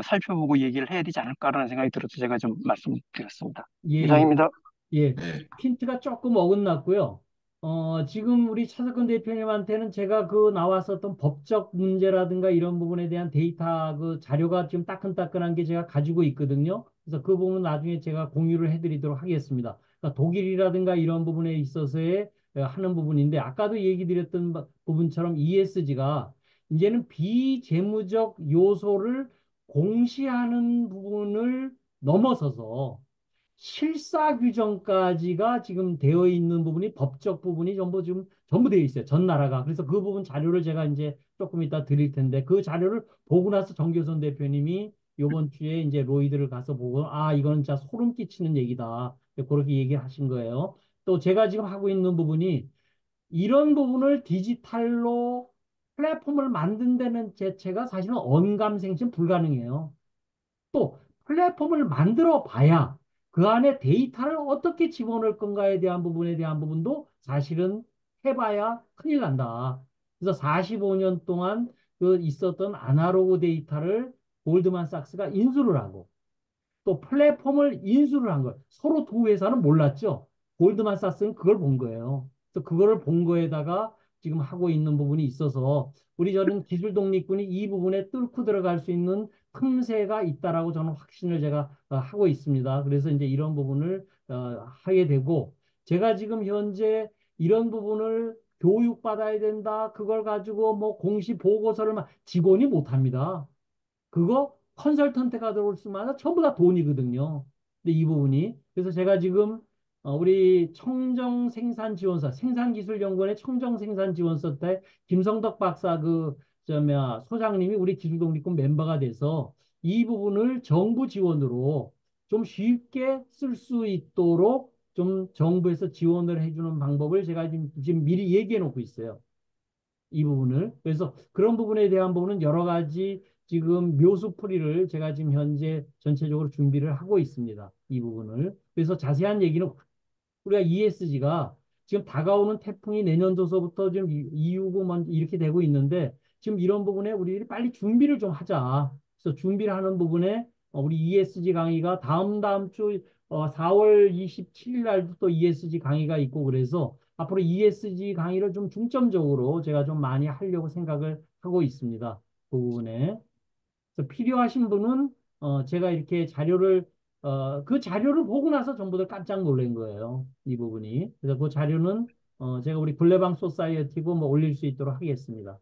살펴보고 얘기를 해야 되지 않을까라는 생각이 들어서 제가 좀 말씀드렸습니다. 예, 예. 이상입니다. 예, 네. 핀트가 조금 어긋났고요. 지금 우리 차석근 대표님한테는 제가 그 나왔었던 법적 문제라든가 이런 부분에 대한 데이터 그 자료가 지금 따끈따끈한 게 제가 가지고 있거든요. 그래서 그 부분 나중에 제가 공유를 해드리도록 하겠습니다. 그러니까 독일이라든가 이런 부분에 있어서의 하는 부분인데 아까도 얘기 드렸던 부분처럼 ESG가 이제는 비재무적 요소를 공시하는 부분을 넘어서서 실사 규정까지가 지금 되어 있는 부분이 법적 부분이 전부 되어 있어요. 전 나라가. 그래서 그 부분 자료를 제가 이제 조금 이따 드릴 텐데 그 자료를 보고 나서 정교선 대표님이 이번 주에 이제 로이드를 가서 보고 이거는 진짜 소름 끼치는 얘기다. 그렇게 얘기하신 거예요. 또 제가 지금 하고 있는 부분이 이런 부분을 디지털로 플랫폼을 만든다는 자체가 사실은 언감생심 불가능해요. 또 플랫폼을 만들어 봐야 그 안에 데이터를 어떻게 집어넣을 건가에 대한 부분에 대한 부분도 사실은 해봐야 큰일 난다. 그래서 45년 동안 그 있었던 아날로그 데이터를 골드만삭스가 인수를 하고 또 플랫폼을 인수를 한 거예요. 서로 두 회사는 몰랐죠. 골드만삭스는 그걸 본 거예요. 그래서 그거를 본 거에다가 지금 하고 있는 부분이 있어서 우리 저는 기술 독립군이 이 부분에 뚫고 들어갈 수 있는 틈새가 있다라고 저는 확신을 제가 하고 있습니다. 그래서 이제 이런 부분을 하게 되고 제가 지금 현재 이런 부분을 교육받아야 된다. 그걸 가지고 뭐 공시 보고서를 직원이 못 합니다. 그거 컨설턴트가 들어올 수마다 전부 다 돈이거든요. 근데 이 부분이 그래서 제가 지금 우리 청정생산지원서 생산기술연구원의 청정생산지원서 때 김성덕 박사 저 뭐야 소장님이 우리 기술독립군 멤버가 돼서 이 부분을 정부 지원으로 좀 쉽게 쓸 수 있도록 좀 정부에서 지원을 해주는 방법을 제가 지금 미리 얘기해 놓고 있어요. 이 부분을. 그래서 그런 부분에 대한 부분은 여러 가지 지금 묘수풀이를 제가 지금 현재 전체적으로 준비를 하고 있습니다. 이 부분을. 그래서 자세한 얘기는 우리가 ESG가 지금 다가오는 태풍이 내년도서부터 좀 이후고 먼저 이렇게 되고 있는데 지금 이런 부분에 우리들이 빨리 준비를 좀 하자. 그래서 준비를 하는 부분에 우리 ESG 강의가 다음 주 4월 27일 날도 또 ESG 강의가 있고 그래서 앞으로 ESG 강의를 좀 중점적으로 제가 좀 많이 하려고 생각을 하고 있습니다. 그 부분에. 그래서 필요하신 분은 제가 이렇게 자료를 그 자료를 보고 나서 전부 다 깜짝 놀란 거예요. 이 부분이. 그래서 그 자료는 제가 우리 블레방 소사이어티고 뭐 올릴 수 있도록 하겠습니다.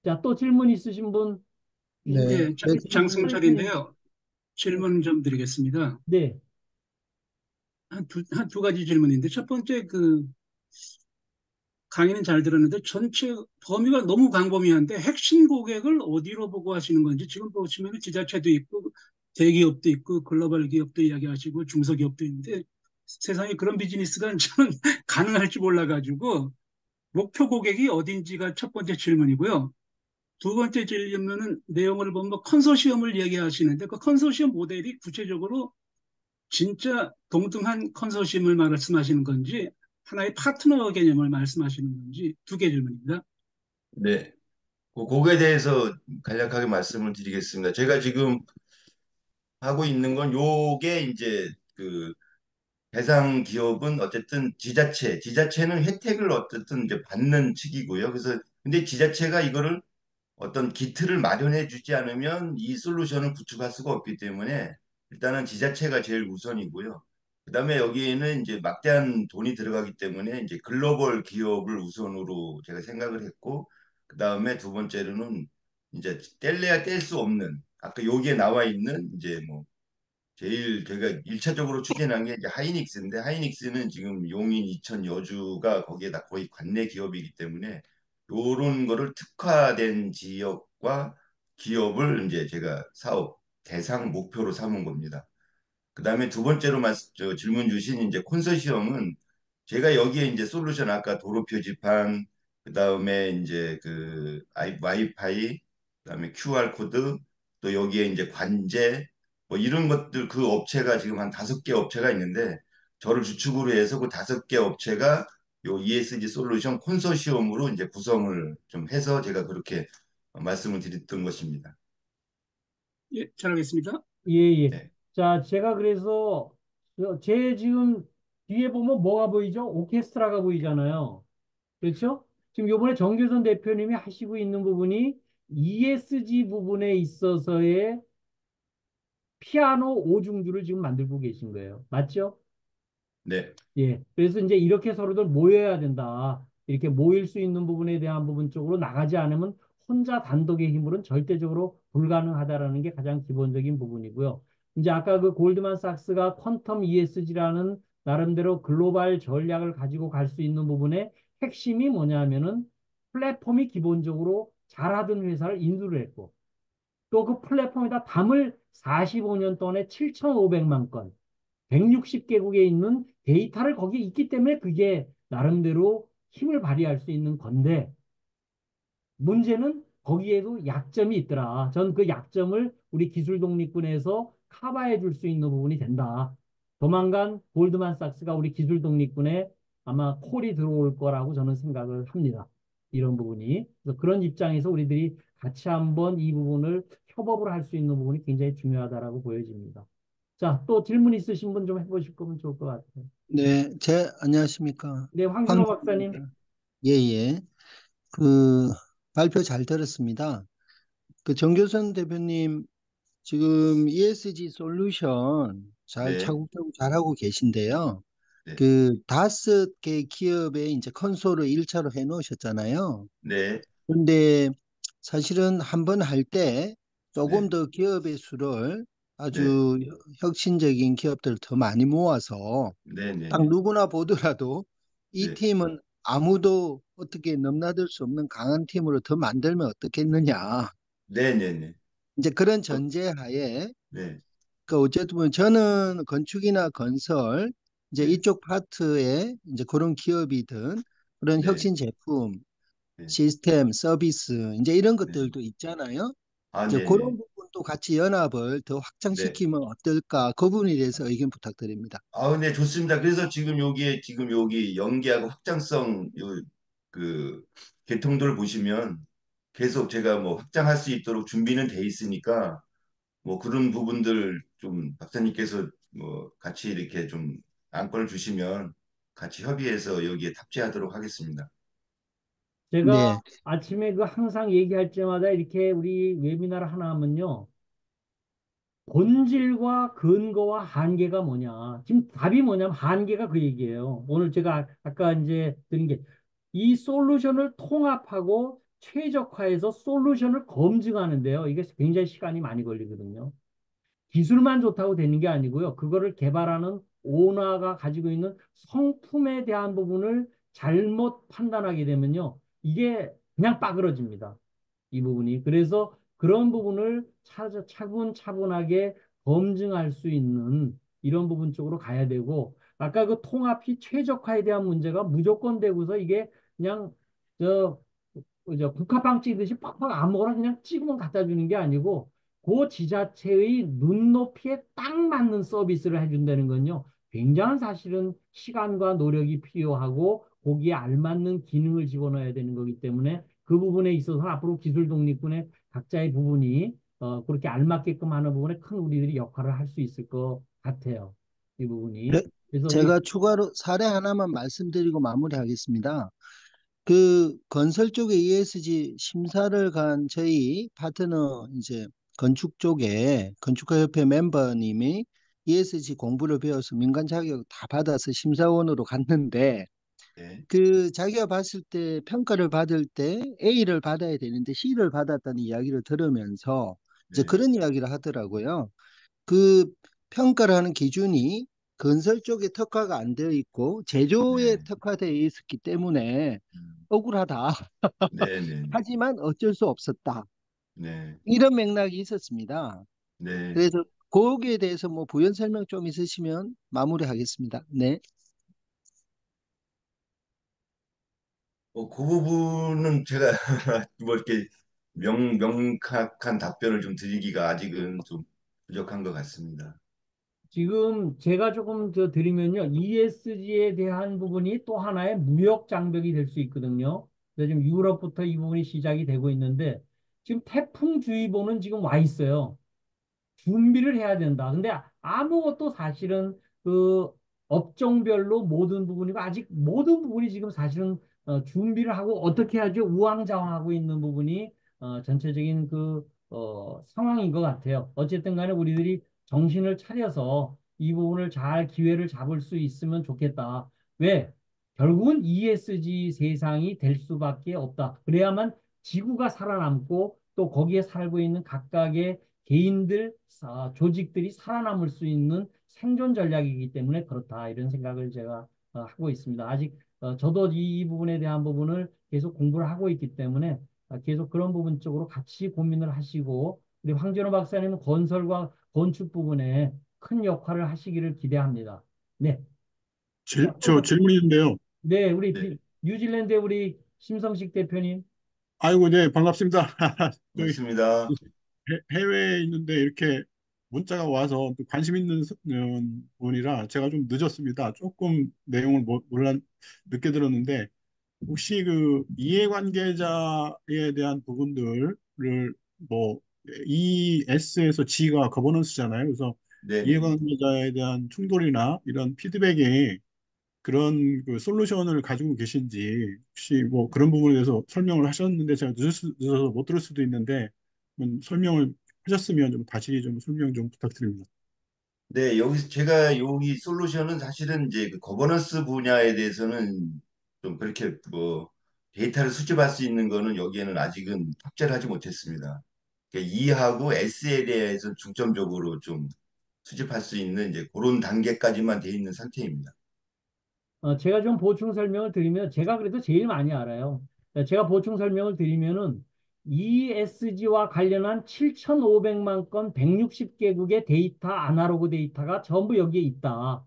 자, 또 질문 있으신 분? 네, 네, 선생님. 장승철인데요. 질문 좀 드리겠습니다. 네, 한 두 가지 질문인데, 첫 번째, 강의는 잘 들었는데, 전체 범위가 너무 광범위한데, 핵심 고객을 어디로 보고 하시는 건지, 지금 보시면 지자체도 있고, 대기업도 있고, 글로벌 기업도 이야기하시고, 중소기업도 있는데, 세상에 그런 비즈니스가 저는 가능할지 몰라가지고, 목표 고객이 어딘지가 첫 번째 질문이고요. 두 번째 질문은 내용을 보면 뭐 컨소시엄을 얘기하시는데 그 컨소시엄 모델이 구체적으로 진짜 동등한 컨소시엄을 말씀하시는 건지 하나의 파트너 개념을 말씀하시는 건지 두 개 질문입니다. 네. 그거에 대해서 간략하게 말씀을 드리겠습니다. 제가 지금 하고 있는 건 요게 이제 그 대상 기업은 어쨌든 지자체는 혜택을 어쨌든 이제 받는 측이고요. 그래서 근데 지자체가 이거를 어떤 기틀을 마련해 주지 않으면 이 솔루션을 구축할 수가 없기 때문에 일단은 지자체가 제일 우선이고요. 그다음에 여기에는 이제 막대한 돈이 들어가기 때문에 이제 글로벌 기업을 우선으로 제가 생각을 했고, 그다음에 두 번째로는 이제 뗄래야 뗄 수 없는 아까 여기에 나와 있는 이제 뭐 제일 제가 일차적으로 추진한 게 이제 하이닉스인데 하이닉스는 지금 용인, 이천, 여주가 거기에다 거의 관내 기업이기 때문에 요런 거를 특화된 지역과 기업을 이제 제가 사업 대상 목표로 삼은 겁니다. 그다음에 두 번째로 질문 주신 이제 콘소시엄은 제가 여기에 이제 솔루션 아까 도로 표지판 그다음에 이제 와이파이 그다음에 QR 코드 또 여기에 이제 관제 뭐 이런 것들 그 업체가 지금 한 5개 업체가 있는데 저를 주축으로 해서 그 5개 업체가 요 ESG 솔루션 콘소시엄으로 이제 구성을 좀 해서 제가 그렇게 말씀을 드렸던 것입니다. 예, 잘하겠습니다. 예, 예. 네, 자, 제가 그래서 제 지금 뒤에 보면 뭐가 보이죠? 오케스트라가 보이잖아요. 그렇죠? 지금 요번에 정교선 대표님이 하시고 있는 부분이 ESG 부분에 있어서의 피아노 오중주를 지금 만들고 계신 거예요. 맞죠? 네, 예. 그래서 이제 이렇게 서로들 모여야 된다. 이렇게 모일 수 있는 부분에 대한 부분 쪽으로 나가지 않으면 혼자 단독의 힘으로는 절대적으로 불가능하다라는 게 가장 기본적인 부분이고요. 이제 아까 그 골드만삭스가 퀀텀 ESG라는 나름대로 글로벌 전략을 가지고 갈 수 있는 부분의 핵심이 뭐냐면은 플랫폼이 기본적으로 잘하던 회사를 인수를 했고 또 그 플랫폼에다 담을 45년 동안에 7,500만 건 160개국에 있는 데이터를 거기에 있기 때문에 그게 나름대로 힘을 발휘할 수 있는 건데 문제는 거기에도 약점이 있더라. 전 그 약점을 우리 기술 독립군에서 커버해 줄 수 있는 부분이 된다. 조만간 골드만삭스가 우리 기술 독립군에 아마 콜이 들어올 거라고 저는 생각을 합니다. 이런 부분이. 그래서 그런 입장에서 우리들이 같이 한번 이 부분을 협업을 할 수 있는 부분이 굉장히 중요하다라고 보여집니다. 자, 또 질문 있으신 분 좀 해보실 거면 좋을 것 같아요. 네, 안녕하십니까. 네, 황준호 박사님. 황교안입니다. 예, 예. 그, 발표 잘 들었습니다. 정교선 대표님, 지금 ESG 솔루션 잘 네, 차곡차곡 잘하고 계신데요. 네, 5개 기업의 이제 컨소를 1차로 해 놓으셨잖아요. 네, 그런데 사실은 한번 할 때 네, 조금 더 기업의 수를 네, 아주 혁신적인 기업들을 더 많이 모아서 네, 네, 딱 네, 누구나 보더라도 이 네, 팀은 아무도 어떻게 넘나들 수 없는 강한 팀으로 더 만들면 어떻겠느냐. 네, 네, 네, 이제 그런 어, 전제하에 네, 어쨌든 보면 저는 건축이나 건설 이제 네, 이쪽 파트에 이제 그런 기업이든 그런 네, 혁신 제품, 네, 시스템, 서비스 이제 이런 네. 것들도 있잖아요. 아, 이제 네, 네, 그런 부분도 같이 연합을 더 네. 확장시키면 어떨까? 그 부분에 대해서 의견 부탁드립니다. 아, 네, 좋습니다. 그래서 지금 여기 연계하고 확장성 그 계통들을 보시면 계속 제가 뭐 확장할 수 있도록 준비는 돼 있으니까 뭐 그런 부분들 좀 박사님께서 뭐 같이 이렇게 좀 안건을 주시면 같이 협의해서 여기에 탑재하도록 하겠습니다. 제가 네, 아침에 그 항상 얘기할 때마다 이렇게 우리 웨비나를 하나 하면요. 본질과 근거와 한계가 뭐냐. 지금 답이 뭐냐면 한계가 그 얘기예요. 오늘 제가 아까 이제 드린 게 이 솔루션을 통합하고 최적화해서 솔루션을 검증하는데요. 이게 굉장히 시간이 많이 걸리거든요. 기술만 좋다고 되는 게 아니고요. 그거를 개발하는 오너가 가지고 있는 성품에 대한 부분을 잘못 판단하게 되면요. 이게 그냥 빠그러집니다. 이 부분이. 그래서 그런 부분을 차분차분하게 검증할 수 있는 이런 부분 쪽으로 가야 되고, 아까 그 통합이 최적화에 대한 문제가 무조건 되고서 이게 그냥 저 국화빵 찍듯이 팍팍 아무거나 그냥 찍으면 갖다 주는 게 아니고 그 지자체의 눈높이에 딱 맞는 서비스를 해준다는 건요. 굉장한 사실은 시간과 노력이 필요하고 거기에 알맞는 기능을 집어넣어야 되는 거기 때문에 그 부분에 있어서 앞으로 기술 독립군의 각자의 부분이 그렇게 알맞게끔 하는 부분에 큰 우리들이 역할을 할 수 있을 것 같아요. 이 부분이. 네, 그래서 우리 제가 추가로 사례 하나만 말씀드리고 마무리하겠습니다. 그 건설 쪽에 ESG 심사를 간 저희 파트너 이제 건축 쪽에 건축가협회 멤버님이 ESG 공부를 배워서 민간 자격 다 받아서 심사원으로 갔는데 네, 그 자기가 봤을 때 평가를 받을 때 A를 받아야 되는데 C를 받았다는 이야기를 들으면서 이제 네, 그런 이야기를 하더라고요. 그 평가를 하는 기준이 건설 쪽에 특화가 안 되어 있고 제조에 네, 특화되어 있었기 때문에 음, 억울하다. 네, 네, 하지만 어쩔 수 없었다. 네, 이런 맥락이 있었습니다. 네. 그래서 거기에 대해서 뭐 부연 설명 좀 있으시면 마무리하겠습니다. 네. 그 부분은 제가 뭐 이렇게 명확한 답변을 좀 드리기가 아직은 좀 부족한 것 같습니다. 지금 제가 조금 더 드리면요. ESG에 대한 부분이 또 하나의 무역 장벽이 될 수 있거든요. 그래서 지금 유럽부터 이 부분이 시작이 되고 있는데 지금 태풍주의보는 지금 와 있어요. 준비를 해야 된다. 근데 아무것도 사실은 그 업종별로 모든 부분이고 아직 모든 부분이 지금 사실은 준비를 하고 어떻게 하죠? 우왕좌왕하고 있는 부분이 전체적인 그 상황인 것 같아요. 어쨌든 간에 우리들이 정신을 차려서 이 부분을 잘 기회를 잡을 수 있으면 좋겠다. 왜? 결국은 ESG 세상이 될 수밖에 없다. 그래야만 지구가 살아남고 또 거기에 살고 있는 각각의 개인들, 조직들이 살아남을 수 있는 생존 전략이기 때문에 그렇다. 이런 생각을 제가 하고 있습니다. 아직 저도 이 부분에 대한 부분을 계속 공부를 하고 있기 때문에 계속 그런 부분 쪽으로 같이 고민을 하시고 우리 황전호 박사님은 건설과 건축 부분에 큰 역할을 하시기를 기대합니다. 네. 자, 저 질문이 있는데요. 네, 우리 네, 뉴질랜드의 우리 심성식 대표님. 아이고, 네, 반갑습니다. 저기 반갑습니다. 해외에 있는데 이렇게 문자가 와서 또 관심 있는 분이라 제가 좀 늦었습니다. 조금 내용을 늦게 들었는데 혹시 그 이해관계자에 대한 부분들을 뭐 ES에서 G가 거버넌스잖아요. 그래서 네네. 이해관계자에 대한 충돌이나 이런 피드백이 그런 그 솔루션을 가지고 계신지 혹시 뭐 그런 부분에 대해서 설명을 하셨는데 제가 늦어서 못 들을 수도 있는데 설명을 하셨으면 좀 다시 좀 설명 좀 부탁드립니다. 네, 여기서 제가 여기 솔루션은 사실은 이제 그 거버넌스 분야에 대해서는 좀 그렇게 뭐 데이터를 수집할 수 있는 거는 여기에는 아직은 탑재를 하지 못했습니다. 그러니까 E하고 S에 대해서 중점적으로 좀 수집할 수 있는 이제 그런 단계까지만 돼 있는 상태입니다. 제가 좀 보충 설명을 드리면 제가 그래도 제일 많이 알아요. 제가 보충 설명을 드리면은 ESG와 관련한 7,500만 건 160개국의 데이터, 아날로그 데이터가 전부 여기에 있다.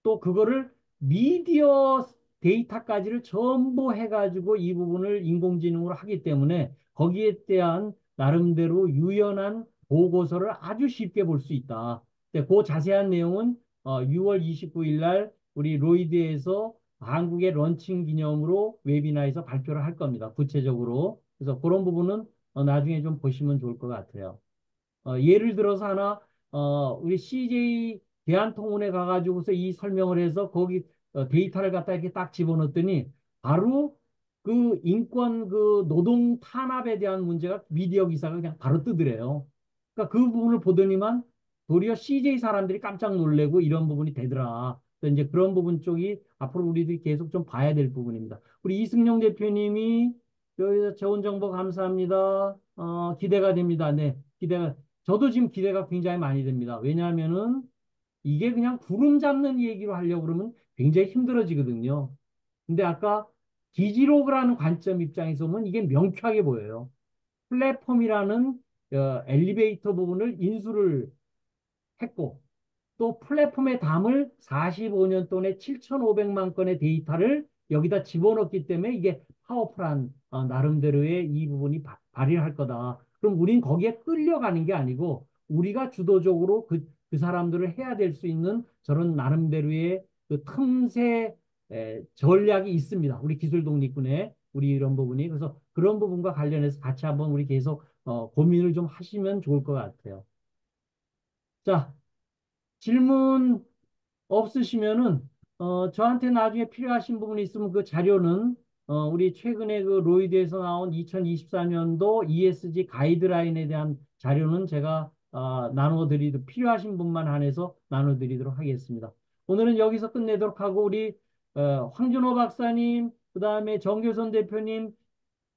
또 그거를 미디어 데이터까지를 전부 해가지고 이 부분을 인공지능으로 하기 때문에 거기에 대한 나름대로 유연한 보고서를 아주 쉽게 볼 수 있다. 그 자세한 내용은 6월 29일 날 우리 로이드에서 한국의 런칭 기념으로 웨비나에서 발표를 할 겁니다. 구체적으로. 그래서 그런 부분은 나중에 좀 보시면 좋을 것 같아요. 예를 들어서 하나, 우리 CJ 대한통운에 가가지고서 이 설명을 해서 거기 데이터를 갖다 이렇게 딱 집어넣었더니 바로 그 인권 그 노동 탄압에 대한 문제가 미디어 기사가 그냥 바로 뜨더래요. 그러니까 그 부분을 보더니만 도리어 CJ 사람들이 깜짝 놀래고 이런 부분이 되더라. 그래서 이제 그런 부분 쪽이 앞으로 우리들이 계속 좀 봐야 될 부분입니다. 우리 이승용 대표님이 여기서 좋은 정보 감사합니다. 기대가 됩니다. 네, 저도 지금 기대가 굉장히 많이 됩니다. 왜냐하면은 이게 그냥 구름 잡는 얘기로 하려고 그러면 굉장히 힘들어지거든요. 근데 아까 디지로그라는 관점 입장에서 보면 이게 명쾌하게 보여요. 플랫폼이라는 엘리베이터 부분을 인수를 했고 또 플랫폼에 담을 45년 동안의 7,500만 건의 데이터를 여기다 집어넣기 때문에 이게 파워풀한 나름대로의 이 부분이 발휘할 거다. 그럼 우린 거기에 끌려가는 게 아니고 우리가 주도적으로 그 사람들을 해야 될 수 있는 저런 나름대로의 그 틈새 전략이 있습니다. 우리 기술 독립군에 우리 이런 부분이 그래서 그런 부분과 관련해서 같이 한번 우리 계속 고민을 좀 하시면 좋을 것 같아요. 자, 질문 없으시면은 저한테 나중에 필요하신 부분이 있으면 그 자료는 우리 최근에 그 로이드에서 나온 2024년도 ESG 가이드라인에 대한 자료는 제가 나눠드리도록 필요하신 분만 한해서 나눠드리도록 하겠습니다. 오늘은 여기서 끝내도록 하고 우리 황준호 박사님, 그다음에 정교선 대표님,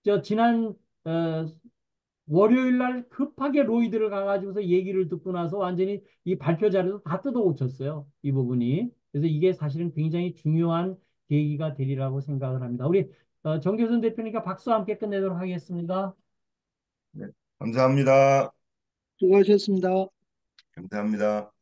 저 지난 어, 월요일 날 급하게 로이드를 가가지고서 얘기를 듣고 나서 완전히 이 발표 자료도 다 뜯어 고쳤어요. 이 부분이. 그래서 이게 사실은 굉장히 중요한 계기가 되리라고 생각을 합니다. 우리 정교선 대표님과 박수와 함께 끝내도록 하겠습니다. 네, 감사합니다. 수고하셨습니다. 감사합니다.